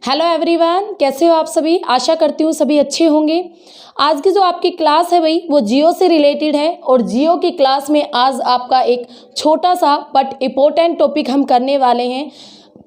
Hello everyone, कैसे हो आप सभी। आशा करती हूँ सभी अच्छे होंगे। आज की जो आपकी क्लास है भाई वो जियो से रिलेटेड है और जियो की क्लास में आज आपका एक छोटा सा बट इम्पोर्टेंट टॉपिक हम करने वाले हैं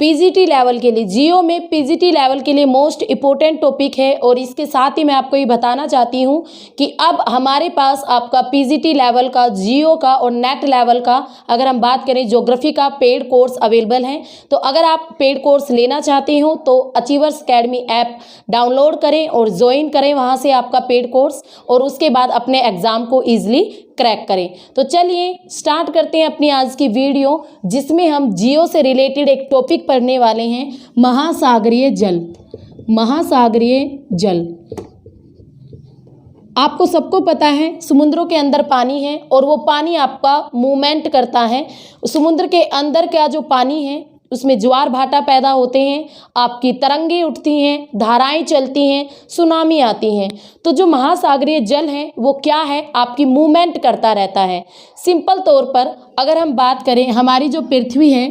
पीजीटी लेवल के लिए। जियो में पीजीटी लेवल के लिए मोस्ट इम्पोर्टेंट टॉपिक है और इसके साथ ही मैं आपको ये बताना चाहती हूँ कि अब हमारे पास आपका पीजीटी लेवल का, जियो का और नेट लेवल का अगर हम बात करें ज्योग्राफी का पेड कोर्स अवेलेबल है। तो अगर आप पेड कोर्स लेना चाहते हो तो अचीवर्स अकेडमी ऐप डाउनलोड करें और ज्वाइन करें वहाँ से आपका पेड कोर्स, और उसके बाद अपने एग्ज़ाम को ईजिली क्रैक करें। तो चलिए स्टार्ट करते हैं अपनी आज की वीडियो, जिसमें हम जियो से रिलेटेड एक टॉपिक पढ़ने वाले हैं, महासागरीय जल। महासागरीय जल आपको सबको पता है समुद्रों के अंदर पानी है और वो पानी आपका मूवमेंट करता है। समुद्र के अंदर का जो पानी है उसमें ज्वार भाटा पैदा होते हैं, आपकी तरंगें उठती हैं, धाराएं चलती हैं, सुनामी आती हैं। तो जो महासागरीय जल है वो क्या है, आपकी मूवमेंट करता रहता है। सिंपल तौर पर अगर हम बात करें, हमारी जो पृथ्वी है,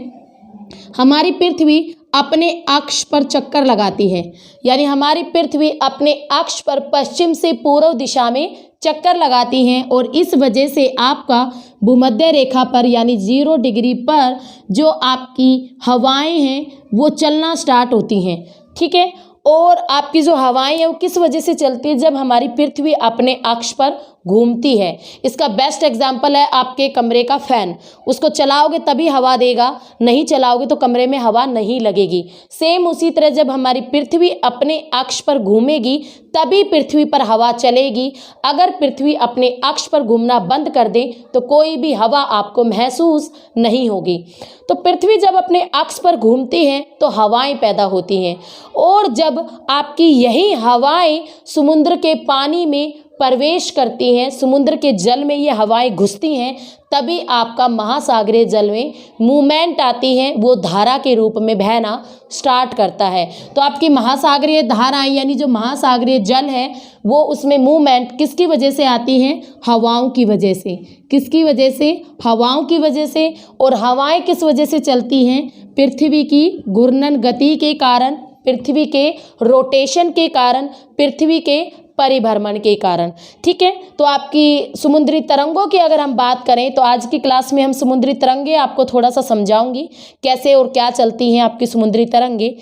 हमारी पृथ्वी अपने अक्ष पर चक्कर लगाती है, यानी हमारी पृथ्वी अपने अक्ष पर पश्चिम से पूर्व दिशा में चक्कर लगाती हैं और इस वजह से आपका भूमध्य रेखा पर यानी 0 डिग्री पर जो आपकी हवाएं हैं वो चलना स्टार्ट होती हैं। ठीक है, और आपकी जो हवाएं हैं वो किस वजह से चलती है, जब हमारी पृथ्वी अपने अक्ष पर घूमती है। इसका बेस्ट एग्जाम्पल है आपके कमरे का फैन, उसको चलाओगे तभी हवा देगा, नहीं चलाओगे तो कमरे में हवा नहीं लगेगी। सेम उसी तरह जब हमारी पृथ्वी अपने अक्ष पर घूमेगी तभी पृथ्वी पर हवा चलेगी। अगर पृथ्वी अपने अक्ष पर घूमना बंद कर दे तो कोई भी हवा आपको महसूस नहीं होगी। तो पृथ्वी जब अपने अक्ष पर घूमती है तो हवाएं पैदा होती हैं, और जब आपकी यही हवाएं समुद्र के पानी में प्रवेश करती हैं, समुद्र के जल में ये हवाएं घुसती हैं, तभी आपका महासागरीय जल में मूवमेंट आती है, वो धारा के रूप में बहना स्टार्ट करता है। तो आपकी महासागरीय धाराएं यानी जो महासागरीय जल है वो उसमें मूवमेंट किसकी वजह से आती हैं, हवाओं की वजह से। किसकी वजह से, हवाओं की वजह से। और हवाएं किस वजह से चलती हैं, पृथ्वी की घूर्णन गति के कारण, पृथ्वी के रोटेशन के कारण, पृथ्वी के परिभ्रमण के कारण। ठीक है, तो आपकी समुद्री तरंगों की अगर हम बात करें तो आज की क्लास में हम समुद्री तरंगे आपको थोड़ा सा समझाऊंगी कैसे और क्या चलती हैं आपकी समुद्री तरंगे।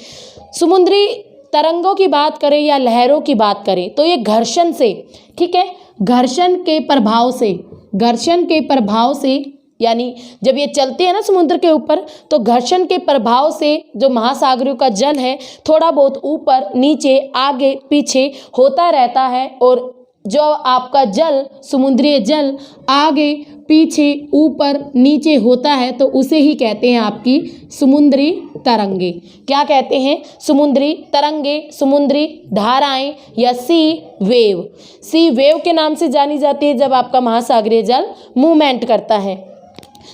समुद्री तरंगों की बात करें या लहरों की बात करें तो ये घर्षण से, ठीक है, घर्षण के प्रभाव से, घर्षण के प्रभाव से, यानी जब ये चलते हैं ना समुद्र के ऊपर तो घर्षण के प्रभाव से जो महासागरों का जल है थोड़ा बहुत ऊपर नीचे आगे पीछे होता रहता है, और जो आपका जल, समुद्री जल आगे पीछे ऊपर नीचे होता है तो उसे ही कहते हैं आपकी समुद्री तरंगे। क्या कहते हैं, समुद्री तरंगे, समुद्री धाराएं या सी वेव। सी वेव के नाम से जानी जाती है जब आपका महासागरीय जल मूवमेंट करता है।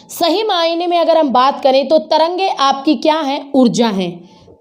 सही मायने में अगर हम बात करें तो तरंगे आपकी क्या है, ऊर्जा है।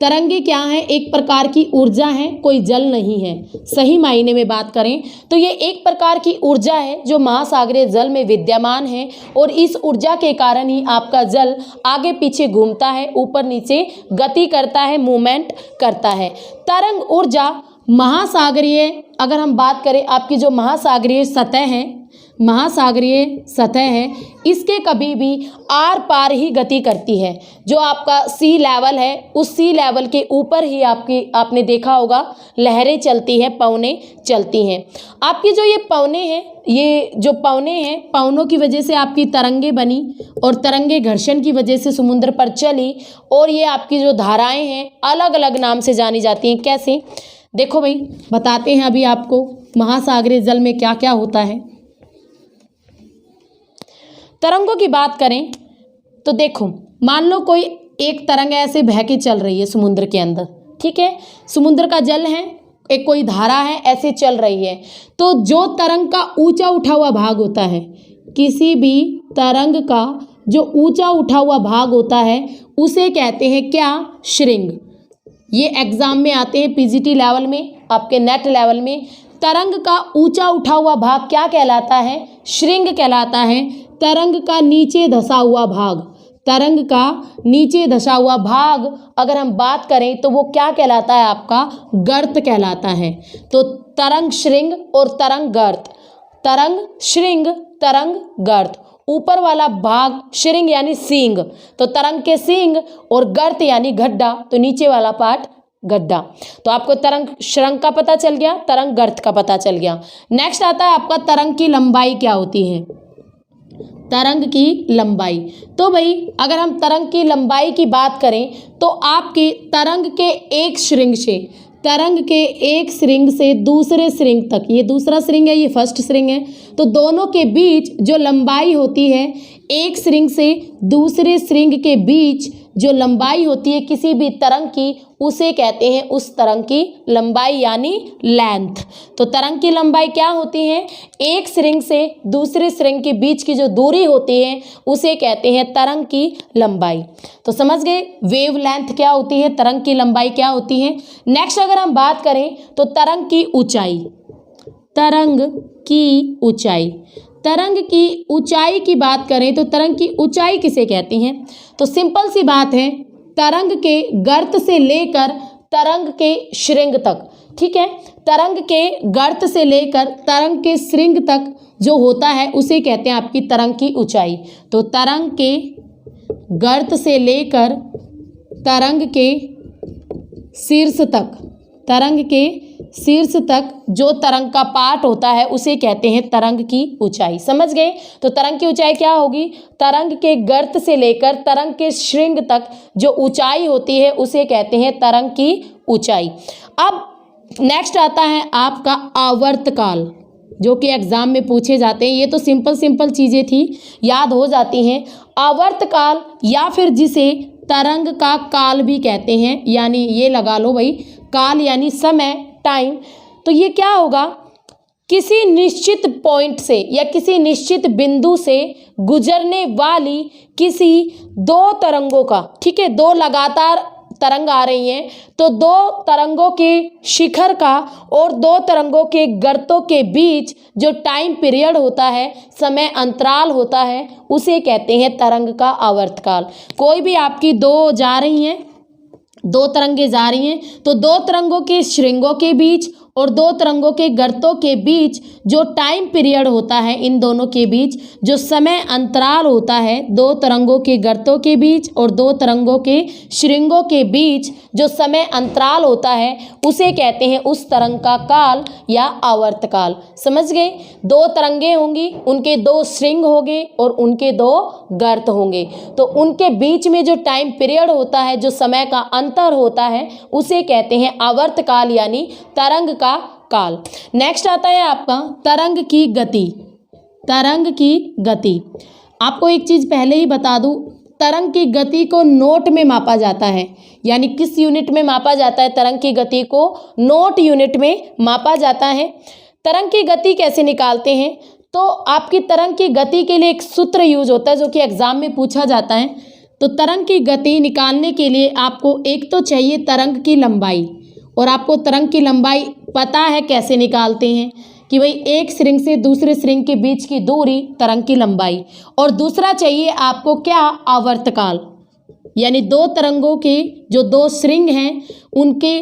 तरंगे क्या है, एक प्रकार की ऊर्जा है, कोई जल नहीं है। सही मायने में बात करें तो ये एक प्रकार की ऊर्जा है जो महासागरीय जल में विद्यमान है, और इस ऊर्जा के कारण ही आपका जल आगे पीछे घूमता है, ऊपर नीचे गति करता है, मूवमेंट करता है। तरंग ऊर्जा महासागरीय, अगर हम बात करें आपकी जो महासागरीय सतह है, महासागरीय सतह है, इसके कभी भी आर पार ही गति करती है। जो आपका सी लेवल है उस सी लेवल के ऊपर ही आपने देखा होगा लहरें चलती हैं, पवनें चलती हैं। आपकी जो ये पवनें हैं, ये जो पवनें हैं, पवनों की वजह से आपकी तरंगे बनी और तरंगे घर्षण की वजह से समुद्र पर चली, और ये आपकी जो धाराएं हैं अलग अलग नाम से जानी जाती हैं। कैसे, देखो भाई बताते हैं अभी आपको महासागरीय जल में क्या क्या होता है। तरंगों की बात करें तो देखो, मान लो कोई एक तरंग ऐसे बह के चल रही है समुद्र के अंदर, ठीक है, समुद्र का जल है, एक कोई धारा है ऐसे चल रही है, तो जो तरंग का ऊंचा उठा हुआ भाग होता है, किसी भी तरंग का जो ऊंचा उठा हुआ भाग होता है उसे कहते हैं क्या, श्रृंग। ये एग्जाम में आते हैं पीजीटी लेवल में, आपके नेट लेवल में। तरंग का ऊंचा उठा हुआ भाग क्या कहलाता है, श्रृंग कहलाता है। तरंग का नीचे धंसा हुआ भाग, तरंग का नीचे धंसा हुआ भाग अगर हम बात करें तो वो क्या कहलाता है, आपका गर्त कहलाता है। तो तरंग श्रृंग और तरंग गर्त, तरंग श्रृंग तरंग गर्त, ऊपर वाला भाग श्रृंग यानी सींग, तो तरंग के सींग, और गर्त यानी गड्ढा, तो नीचे वाला पार्ट गड्ढा। तो आपको तरंग श्रृंग का पता चल गया, तरंग गर्त का पता चल गया। नेक्स्ट आता है आपका तरंग की लंबाई क्या होती है, तरंग की लंबाई। तो भाई अगर हम तरंग की लंबाई की बात करें तो आपकी तरंग के एक श्रृंग से, तरंग के एक श्रृंग से दूसरे श्रृंग तक, ये दूसरा श्रृंग है, ये फर्स्ट श्रृंग है, तो दोनों के बीच जो लंबाई होती है, एक श्रृंग से दूसरे श्रृंग के बीच जो लंबाई होती है किसी भी तरंग की, उसे कहते हैं उस तरंग की लंबाई यानी लेंथ। तो तरंग की लंबाई क्या होती है, एक श्रृंग से दूसरे श्रृंग के बीच की जो दूरी होती है उसे कहते हैं तरंग की लंबाई। तो समझ गए वेव लेंथ क्या होती है, तरंग की लंबाई क्या होती है। नेक्स्ट अगर हम बात करें तो तरंग की ऊंचाई, तरंग की ऊंचाई, तरंग की ऊंचाई की बात करें तो तरंग की ऊंचाई किसे कहती हैं, तो सिंपल सी बात है, तरंग के गर्त से लेकर तरंग के श्रृंग तक, ठीक है, तरंग के गर्त से लेकर तरंग के श्रृंग तक जो होता है उसे कहते हैं आपकी तरंग की ऊंचाई। तो तरंग के गर्त से लेकर तरंग के शीर्ष तक, तरंग के शीर्ष तक जो तरंग का पार्ट होता है उसे कहते हैं तरंग की ऊंचाई। समझ गए। तो तरंग की ऊंचाई क्या होगी, तरंग के गर्त से लेकर तरंग के श्रृंग तक जो ऊंचाई होती है उसे कहते हैं तरंग की ऊंचाई। अब नेक्स्ट आता है आपका आवर्तकाल, जो कि एग्जाम में पूछे जाते हैं। ये तो सिंपल चीज़ें थी, याद हो जाती हैं। आवर्तकाल या फिर जिसे तरंग का काल भी कहते हैं, यानी ये लगा लो भाई, काल यानी समय, टाइम। तो ये क्या होगा, किसी निश्चित पॉइंट से या किसी निश्चित बिंदु से गुजरने वाली किसी दो तरंगों का, ठीक है, दो लगातार तरंग आ रही हैं, तो दो तरंगों के शिखर का और दो तरंगों के गर्तों के बीच जो टाइम पीरियड होता है, समय अंतराल होता है, उसे कहते हैं तरंग का आवर्तकाल। कोई भी आपकी दो जा रही हैं, दो तरंगे जा रही हैं, तो दो तरंगों के श्रृंगों के बीच और दो तरंगों के गर्तों के बीच जो टाइम पीरियड होता है, इन दोनों के बीच जो समय अंतराल होता है, दो तरंगों के गर्तों के बीच और दो तरंगों के श्रृंगों के बीच जो समय अंतराल होता है, उसे कहते हैं उस तरंग का काल या आवर्तकाल। समझ गए। दो तरंगे होंगी, उनके दो श्रृंग होंगे और उनके दो गर्त होंगे, तो उनके बीच में जो टाइम पीरियड होता है, जो समय का अंतर होता है, उसे कहते हैं आवर्तकाल यानी तरंग का काल। नेक्स्ट आता है आपका तरंग की गति। तरंग की गति, आपको एक चीज पहले ही बता दूं, तरंग की गति को नोट में मापा जाता है, यानी किस यूनिट में मापा जाता है, तरंग की गति को नोट यूनिट में मापा जाता है। तरंग की गति कैसे निकालते हैं, तो आपकी तरंग की गति के लिए एक सूत्र यूज होता है जो कि एग्जाम में पूछा जाता है। तो तरंग की गति निकालने के लिए आपको एक तो चाहिए तरंग की लंबाई, और आपको तरंग की लंबाई पता है कैसे निकालते हैं कि भाई एक श्रृंग से दूसरे श्रृंग के बीच की दूरी तरंग की लंबाई, और दूसरा चाहिए आपको क्या, आवर्तकाल, यानी दो तरंगों के जो दो श्रृंग हैं, उनके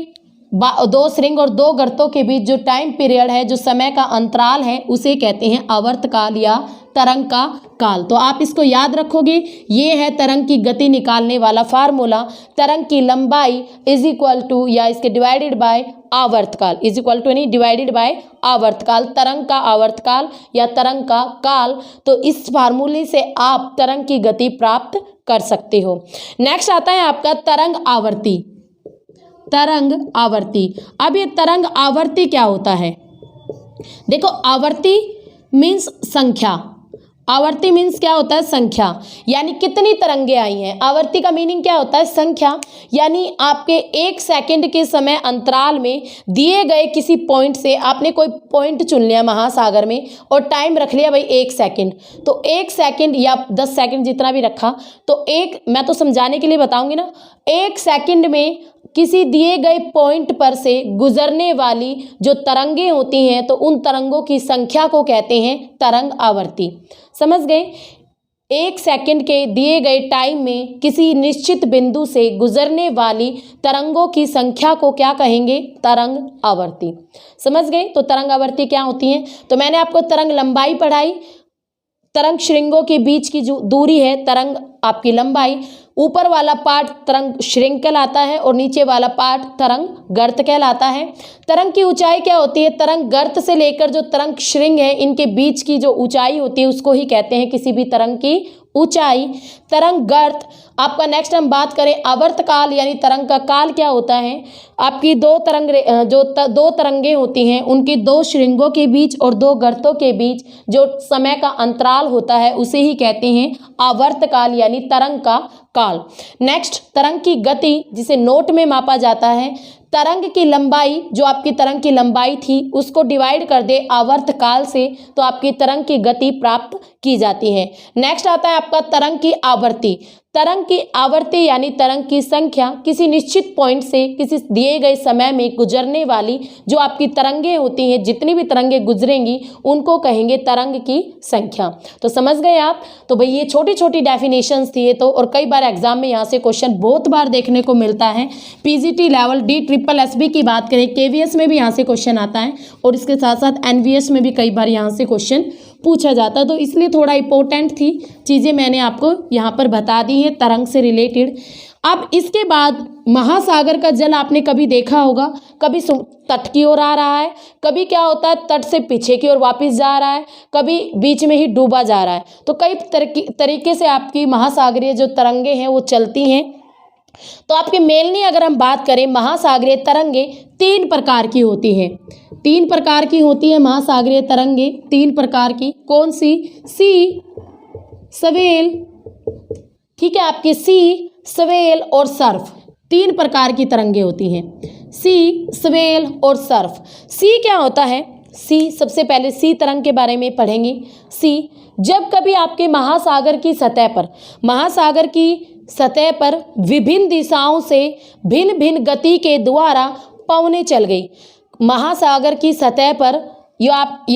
दो श्रृंग और दो गर्तों के बीच जो टाइम पीरियड है, जो समय का अंतराल है, उसे कहते हैं आवर्तकाल या तरंग का काल। तो आप इसको याद रखोगे, ये है तरंग की गति निकालने वाला फार्मूला। तरंग की लंबाई इज इक्वल टू या इसके डिवाइडेड बाय आवर्तकाल, इज इक्वल टू नहीं डिवाइडेड बाय आवर्तकाल, तरंग का आवर्तकाल या तरंग का काल। तो इस फार्मूले से आप तरंग की गति प्राप्त कर सकते हो। नेक्स्ट आता है आपका तरंग आवर्ती। तरंग आवर्ती, अब ये तरंग आवर्ती क्या होता है, देखो आवर्ती मीन्स संख्या, आवर्ती मीन्स क्या होता है, संख्या, यानी कितनी तरंगे आई हैं। आवर्ती का मीनिंग क्या होता है, संख्या, यानी आपके एक सेकंड के समय अंतराल में दिए गए किसी पॉइंट से, आपने कोई पॉइंट चुन लिया महासागर में और टाइम रख लिया भाई 1 सेकंड, तो 1 सेकंड या 10 सेकंड जितना भी रखा, तो एक, मैं तो समझाने के लिए बताऊंगी ना, 1 सेकंड में किसी दिए गए पॉइंट पर से गुजरने वाली जो तरंगे होती हैं, तो उन तरंगों की संख्या को कहते हैं तरंग आवर्ती। समझ गए। 1 सेकंड के दिए गए टाइम में किसी निश्चित बिंदु से गुजरने वाली तरंगों की संख्या को क्या कहेंगे? तरंग आवृत्ति। समझ गए? तो तरंग आवृत्ति क्या होती है? तो मैंने आपको तरंग लंबाई पढ़ाई, तरंग श्रृंगों के बीच की जो दूरी है तरंग आपकी लंबाई, ऊपर वाला पार्ट तरंग श्रृंग कहलाता है और नीचे वाला पार्ट तरंग गर्त कहलाता है। तरंग की ऊंचाई क्या होती है? तरंग गर्त से लेकर जो तरंग श्रृंग है इनके बीच की जो ऊंचाई होती है उसको ही कहते हैं किसी भी तरंग की ऊंचाई। तरंग गर्त आपका नेक्स्ट हम बात करें आवर्त काल यानी तरंग का काल क्या होता है? आपकी दो तरंगें होती हैं उनकी 2 श्रृंगों के बीच और 2 गर्तों के बीच जो समय का अंतराल होता है उसे ही कहते हैं आवर्त काल यानी तरंग का काल। नेक्स्ट तरंग की गति जिसे नोट में मापा जाता है। तरंग की लंबाई जो आपकी तरंग की लंबाई थी उसको डिवाइड कर दे आवर्त काल से तो आपकी तरंग की गति प्राप्त की जाती है। नेक्स्ट आता है आपका तरंग की आवृत्ति। तरंग की आवृत्ति यानी तरंग की संख्या किसी निश्चित पॉइंट से किसी दिए गए समय में गुजरने वाली जो आपकी तरंगें होती हैं, जितनी भी तरंगें गुजरेंगी उनको कहेंगे तरंग की संख्या। तो समझ गए आप? तो भाई ये छोटी छोटी डेफिनेशंस थी ये तो, और कई बार एग्जाम में यहाँ से क्वेश्चन बहुत बार देखने को मिलता है। पीजीटी लेवल DSSB की बात करें, KVS में भी यहाँ से क्वेश्चन आता है और इसके साथ साथ NVS में भी कई बार यहाँ से क्वेश्चन पूछा जाता है। तो इसलिए थोड़ा इंपॉर्टेंट थी चीज़ें मैंने आपको यहाँ पर बता दी हैं तरंग से रिलेटेड। अब इसके बाद महासागर का जल आपने कभी देखा होगा, कभी तट की ओर आ रहा है, कभी क्या होता है तट से पीछे की ओर वापस जा रहा है, कभी बीच में ही डूबा जा रहा है। तो कई तरीके से आपकी महासागरीय जो तरंगे हैं वो चलती हैं। तो आपके मेनली अगर हम बात करें महासागरीय तरंगे 3 प्रकार की होती हैं। 3 प्रकार की होती है महासागरीय तरंगे, 3 प्रकार की। कौन सी? सी, सवेल, ठीक है, आपकी सी, सवेल और सर्फ। 3 प्रकार की तरंगे होती हैं, सी, सवेल और सर्फ। सी क्या होता है? सी सबसे पहले सी तरंग के बारे में पढ़ेंगे। सी जब कभी आपके महासागर की सतह पर विभिन्न दिशाओं से भिन्न भिन्न गति के द्वारा पवनें चल गई। महासागर की सतह पर ये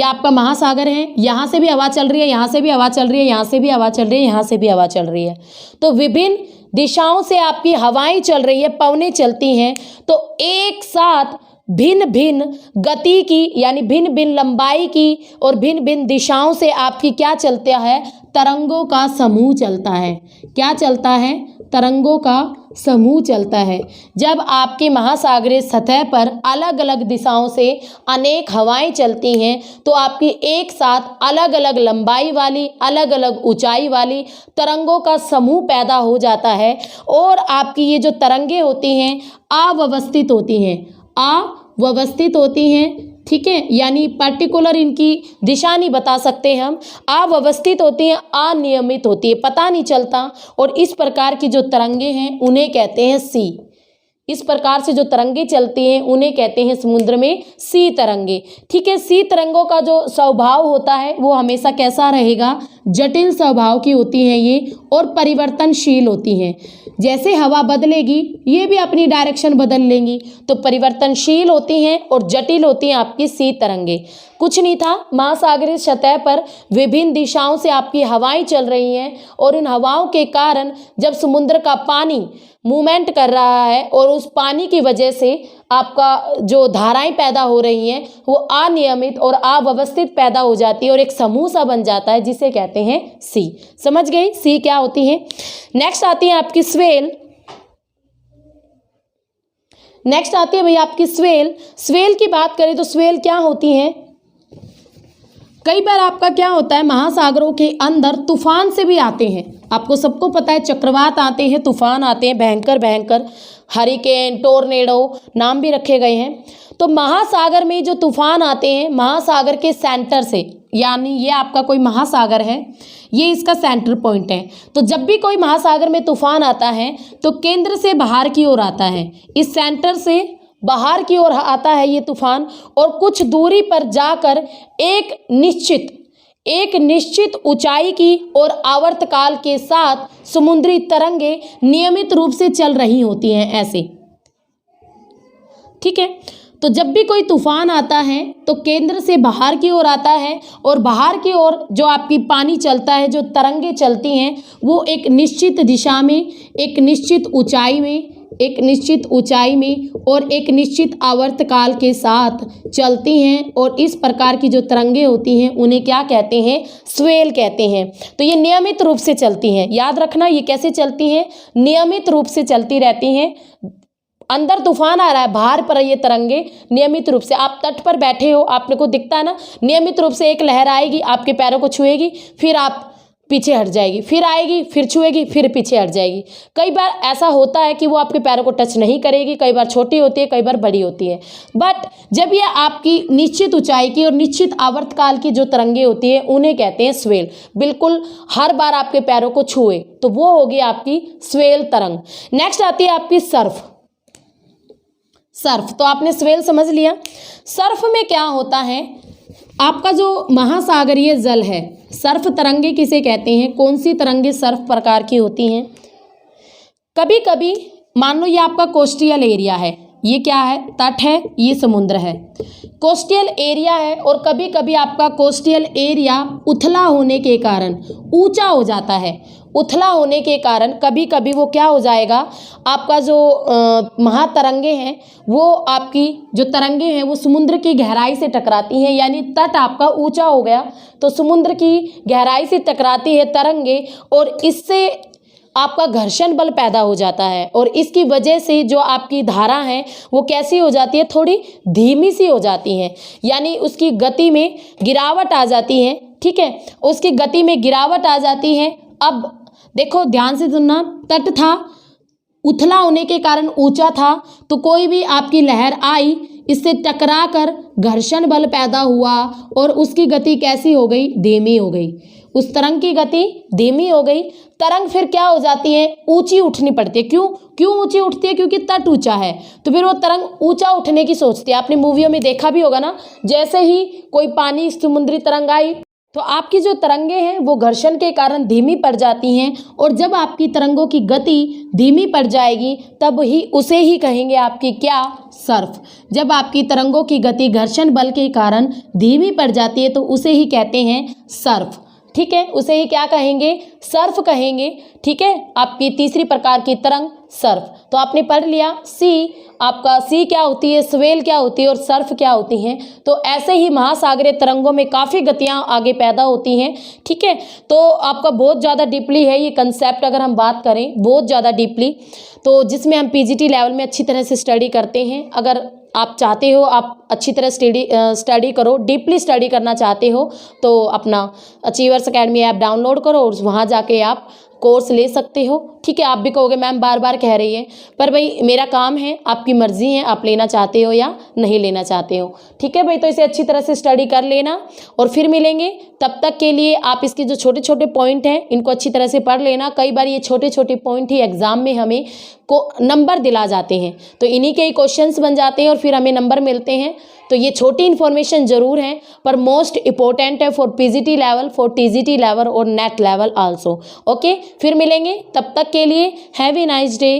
आपका महासागर है, यहाँ से भी हवा चल रही है, यहाँ से भी हवा चल रही है, यहाँ से भी हवा चल रही है, यहाँ से भी हवा चल रही है। तो विभिन्न दिशाओं से आपकी हवाएं चल रही है, पवनें चलती हैं। तो एक साथ भिन्न भिन्न गति की यानी भिन्न भिन्न लंबाई की और भिन्न भिन्न दिशाओं से आपकी क्या चलता है? तरंगों का समूह चलता है। क्या चलता है? तरंगों का समूह चलता है। जब आपके महासागरीय सतह पर अलग अलग दिशाओं से अनेक हवाएं चलती हैं तो आपकी एक साथ अलग अलग लंबाई वाली, अलग अलग ऊंचाई वाली तरंगों का समूह पैदा हो जाता है। और आपकी ये जो तरंगे होती हैं अव्यवस्थित होती हैं, ठीक है, यानी पर्टिकुलर इनकी दिशा नहीं बता सकते हम। अव्यवस्थित होती हैं, अनियमित होती है, पता नहीं चलता। और इस प्रकार की जो तरंगे हैं उन्हें कहते हैं सी। इस प्रकार से जो तरंगे चलती हैं उन्हें कहते हैं समुद्र में सी तरंगे। ठीक है, सी तरंगों का जो स्वभाव होता है वो हमेशा कैसा रहेगा? जटिल स्वभाव की होती हैं ये और परिवर्तनशील होती हैं। जैसे हवा बदलेगी ये भी अपनी डायरेक्शन बदल लेंगी। तो परिवर्तनशील होती हैं और जटिल होती हैं आपकी सी तरंगे। कुछ नहीं था, महासागरीय सतह पर विभिन्न दिशाओं से आपकी हवाएं चल रही हैं और उन हवाओं के कारण जब समुद्र का पानी मूवमेंट कर रहा है और उस पानी की वजह से आपका जो धाराएं पैदा हो रही हैं वो अनियमित और अव्यवस्थित पैदा हो जाती है और एक समूह सा बन जाता है जिसे कहते हैं सी। समझ गए सी क्या होती है? नेक्स्ट आती है आपकी स्वेल। नेक्स्ट आती है भैया आपकी स्वेल। स्वेल की बात करें तो स्वेल क्या होती है? कई बार आपका क्या होता है महासागरों के अंदर तूफान से भी आते हैं। आपको सबको पता है चक्रवात आते हैं, तूफान आते हैं, भयंकर भयंकर, हरिकेन, टोर्नेडो नाम भी रखे गए हैं। तो महासागर में जो तूफान आते हैं महासागर के सेंटर से, यानी ये आपका कोई महासागर है, ये इसका सेंटर पॉइंट है। तो जब भी कोई महासागर में तूफान आता है तो केंद्र से बाहर की ओर आता है, इस सेंटर से बाहर की ओर आता है ये तूफान और कुछ दूरी पर जाकर एक निश्चित ऊंचाई की और आवर्तकाल के साथ समुद्री तरंगे नियमित रूप से चल रही होती हैं ऐसे। ठीक है, तो जब भी कोई तूफान आता है तो केंद्र से बाहर की ओर आता है, और बाहर की ओर जो आपकी पानी चलता है, जो तरंगे चलती हैं, वो एक निश्चित दिशा में, एक निश्चित ऊंचाई में, एक निश्चित ऊंचाई में और एक निश्चित आवर्तकाल के साथ चलती हैं। और इस प्रकार की जो तरंगे होती हैं उन्हें क्या कहते हैं? स्वेल कहते हैं। तो ये नियमित रूप से चलती हैं। याद रखना ये कैसे चलती हैं? नियमित रूप से चलती रहती हैं। अंदर तूफान आ रहा है, बाहर पर ये तरंगे नियमित रूप से, आप तट पर बैठे हो, आपने को दिखता है ना, नियमित रूप से एक लहर आएगी, आपके पैरों को छुएगी, फिर आप पीछे हट जाएगी, फिर आएगी, फिर छुएगी, फिर पीछे हट जाएगी। कई बार ऐसा होता है कि वो आपके पैरों को टच नहीं करेगी, कई बार छोटी होती है, कई बार बड़ी होती है। बट जब ये आपकी निश्चित ऊंचाई की और निश्चित आवर्तकाल की जो तरंगे होती है उन्हें कहते हैं स्वेल। बिल्कुल हर बार आपके पैरों को छुए तो वो होगी आपकी स्वेल तरंग। नेक्स्ट आती है आपकी सर्फ। सर्फ तो आपने स्वेल समझ लिया। सर्फ में क्या होता है? आपका जो महासागरीय जल है, सर्फ तरंगे किसे कहते हैं? कौन सी तरंगे सर्फ प्रकार की होती हैं? कभी कभी मान लो ये आपका कोस्टल एरिया है, ये क्या है? तट है, ये समुद्र है, कोस्टल एरिया है। और कभी कभी आपका कोस्टल एरिया उथला होने के कारण ऊंचा हो जाता है। उथला होने के कारण कभी कभी वो क्या हो जाएगा, आपका जो महातरंगे हैं वो आपकी जो तरंगे हैं वो समुद्र की गहराई से टकराती हैं, यानी तट आपका ऊंचा हो गया तो समुद्र की गहराई से टकराती है तरंगे, और इससे आपका घर्षण बल पैदा हो जाता है। और इसकी वजह से जो आपकी धारा है वो कैसी हो जाती है? थोड़ी धीमी सी हो जाती हैं, यानी उसकी गति में गिरावट आ जाती है। ठीक है, उसकी गति में गिरावट आ जाती है। अब देखो ध्यान से सुनना, तट था, उथला होने के कारण ऊंचा था, तो कोई भी आपकी लहर आई, इससे टकरा कर घर्षण बल पैदा हुआ और उसकी गति कैसी हो गई? धीमी हो गई। उस तरंग की गति धीमी हो गई। तरंग फिर क्या हो जाती है? ऊंची उठनी पड़ती है। क्यों ऊंची उठती है? क्योंकि तट ऊंचा है, तो फिर वो तरंग ऊंचा उठने की सोचती है। आपने मूवियों में देखा भी होगा ना, जैसे ही कोई पानी समुद्री तरंग आई तो आपकी जो तरंगे हैं वो घर्षण के कारण धीमी पड़ जाती हैं, और जब आपकी तरंगों की गति धीमी पड़ जाएगी तब ही उसे ही कहेंगे आपकी क्या? सर्फ। जब आपकी तरंगों की गति घर्षण बल के कारण धीमी पड़ जाती है तो उसे ही कहते हैं सर्फ। ठीक है, उसे ही क्या कहेंगे? सर्फ कहेंगे। ठीक है, आपकी तीसरी प्रकार की तरंग सर्फ। तो आपने पढ़ लिया सी, आपका सी क्या होती है, स्वेल क्या होती है और सर्फ क्या होती हैं। तो ऐसे ही महासागरीय तरंगों में काफ़ी गतियां आगे पैदा होती हैं। ठीक है, तो आपका बहुत ज़्यादा डीपली है ये कंसेप्ट, अगर हम बात करें बहुत ज़्यादा डीपली, तो जिसमें हम पीजीटी लेवल में अच्छी तरह से स्टडी करते हैं। अगर आप चाहते हो आप अच्छी तरह स्टडी करो, डीपली स्टडी करना चाहते हो तो अपना अचीवर्स अकेडमी ऐप डाउनलोड करो और वहाँ जाके आप कोर्स ले सकते हो। ठीक है, आप भी कहोगे मैम बार बार कह रही है, पर भाई मेरा काम है, आपकी मर्जी है, आप लेना चाहते हो या नहीं लेना चाहते हो। ठीक है भाई, तो इसे अच्छी तरह से स्टडी कर लेना और फिर मिलेंगे। तब तक के लिए आप इसके जो छोटे छोटे पॉइंट हैं इनको अच्छी तरह से पढ़ लेना। कई बार ये छोटे छोटे पॉइंट ही एग्जाम में हमें को नंबर दिला जाते हैं, तो इन्हीं के ही क्वेश्चंस बन जाते हैं और फिर हमें नंबर मिलते हैं। तो ये छोटी इन्फॉर्मेशन जरूर है पर मोस्ट इम्पोर्टेंट है for PGT level, for TGT level और नेट लेवल आल्सो। ओके, फिर मिलेंगे, तब तक के लिए हैव ए नाइस डे।